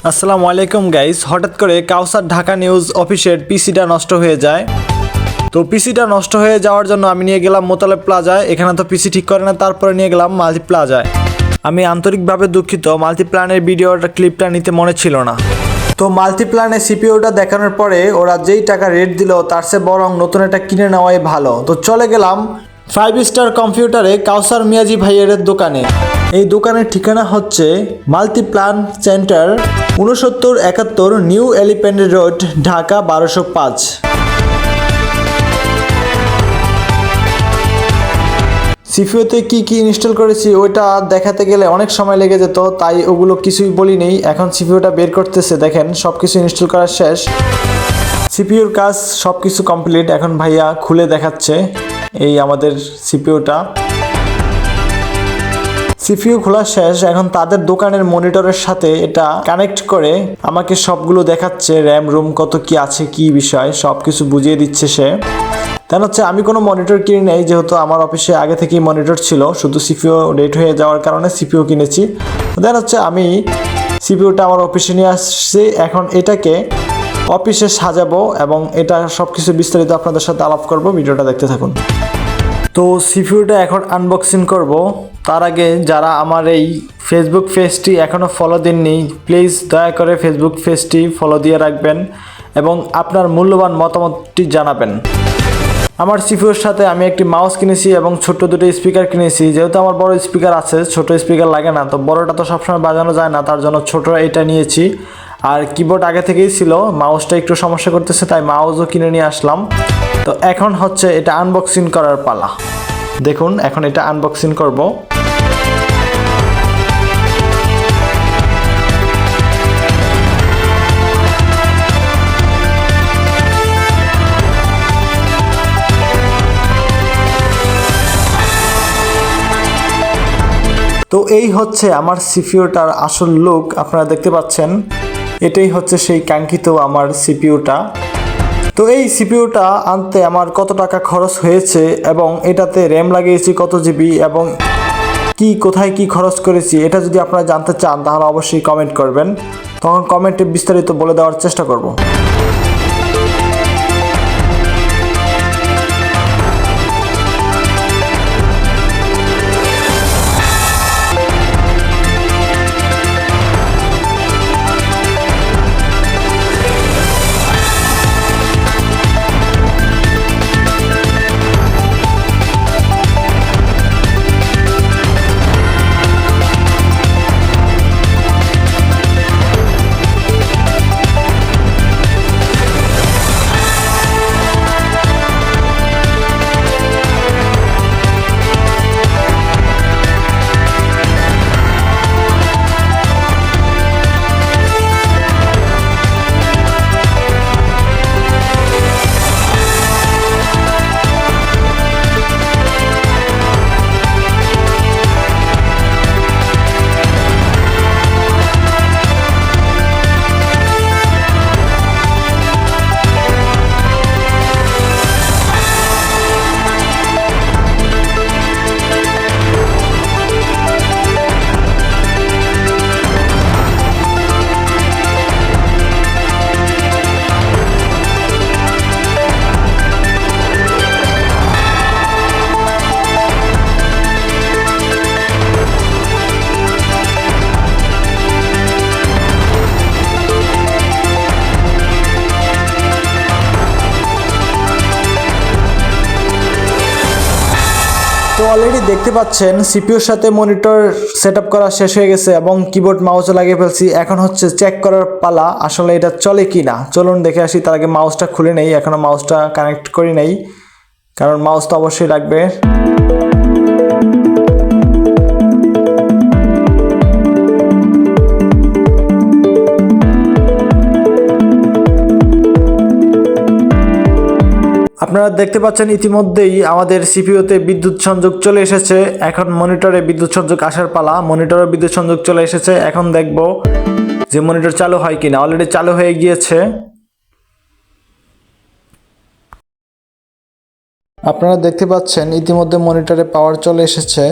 আসসালামু আলাইকুম গাইস, হঠাৎ করে কাউসার ঢাকা নিউজ অফিসের পিসিটা নষ্ট হয়ে যায়। তো পিসিটা নষ্ট হয়ে যাওয়ার জন্য আমি নিয়ে গেলাম মোতালেব প্লাজায়। এখানে তো পিসি ঠিক করে না, তারপরে নিয়ে গেলাম মাল্টি প্লাজায়। আমি আন্তরিকভাবে দুঃখিত, মাল্টিপ্ল্যানের ভিডিওটা ক্লিপটা নিতে মনে ছিল না। তো মাল্টিপ্ল্যানের সিপিইউটা দেখানোর পরে ওরা যেই টাকা রেট দিল তার চেয়ে বরং নতুন একটা কিনে নেওয়াই ভালো। তো চলে গেলাম 5 স্টার কম্পিউটারে কাউসার মিয়াজি ভাইয়ের দোকানে। এই দোকানের ঠিকানা হচ্ছে Multiplan centre, 6971 new elephant road, Dhaka 1205। সিপিইউতে কি ইনস্টল করেছি ওইটা দেখাতে গেলে অনেক সময় লেগে যেত, তাই ওগুলো কিছুই বলি নেই। এখন সিপিইউটা বের করতেছে, দেখেন সব কিছু ইনস্টল করা শেষ। সিপিইউর কাজ সব কিছু কমপ্লিট। এখন ভাইয়া খুলে দেখাচ্ছে এই আমাদের সিপিইউটা। সিপিইউ খোলা শেষ। এখন তাদের দোকানের মনিটরের সাথে এটা কানেক্ট করে আমাকে সবগুলো দেখাচ্ছে, র্যাম রুম কত কি আছে, কি বিষয় সব কিছু বুঝিয়ে দিচ্ছে সে। দেন হচ্ছে আমি কোনো মনিটর কিনে নেই, যেহেতু আমার অফিসে আগে থেকেই মনিটর ছিল, শুধু সিপিইউ ডেট হয়ে যাওয়ার কারণে সিপিইউ কিনেছি। দেন হচ্ছে আমি সিপিইউটা আমার অফিসে নিয়ে আসছি। এখন এটাকে অফিসে সাজাবো এবং এটা সব কিছু বিস্তারিত আপনাদের সাথে আলাপ করব, ভিডিওটা দেখতে থাকুন। তো সিপিইউটা এখন আনবক্সিং করব। তার আগে যারা আমার এই ফেসবুক পেজটি এখনও ফলো দেননি, প্লিজ দয়া করে ফেসবুক পেজটি ফলো দিয়ে রাখবেন এবং আপনার মূল্যবান মতামতটি জানাবেন। আমার সিপিইউর সাথে আমি একটি মাউস কিনেছি এবং ছোট্ট দুটো স্পিকার কিনেছি। যেহেতু আমার বড় স্পিকার আছে, ছোট স্পিকার লাগে না, তো বড়টা তো সবসময় বাজানো যায় না, তার জন্য ছোট এটা নিয়েছি। আর কিবোর্ড আগে থেকেই ছিল, মাউসটা একটু সমস্যা করতেছে, তাই মাউসও কিনে নিয়ে আসলাম। তো এখন হচ্ছে এটা আনবক্সিং করার পালা। দেখুন এখন এটা আনবক্সিং করব। তো এই হচ্ছে আমার সিপিইউটার আসল লুক, আপনারা দেখতে পাচ্ছেন। এটাই হচ্ছে সেই কাঙ্ক্ষিত আমার সিপিইউটা। তো এই সিপিইউটা আনতে আমার কত টাকা খরচ হয়েছে এবং এটাতে র্যাম লাগিয়েছি কত জিবি এবং কোথায় কি খরচ করেছি, এটা যদি আপনারা জানতে চান তাহলে অবশ্যই কমেন্ট করবেন, তখন কমেন্টে বিস্তারিত বলে দেওয়ার চেষ্টা করব। তো অলরেডি দেখতে পাচ্ছেন সিপিইউর সাথে মনিটর সেটআপ করা শেষ হয়ে গেছে এবং কিবোর্ড মাউসও লাগিয়ে ফেলছি। এখন হচ্ছে চেক করার পালা, আসলে এটা চলে কি না। চলুন দেখে আসি। তার আগে মাউসটা খুলে নেই, এখনও মাউসটা কানেক্ট করি নেই, কারণ মাউস তো অবশ্যই লাগবে। আপনারা দেখতে পাচ্ছেন ইতিমধ্যেই আমাদের সিপিইউতে বিদ্যুৎ সংযোগ চলে এসেছে। এখন মনিটরে বিদ্যুৎ সংযোগ আসার পালা। মনিটরে বিদ্যুৎ সংযোগ চলে এসেছে। এখন দেখব যে মনিটর চালু হয় কিনা। অলরেডি চালু হয়ে গিয়েছে। আপনারা দেখতে পাচ্ছেন ইতিমধ্যে মনিটরে পাওয়ার চলে এসেছে।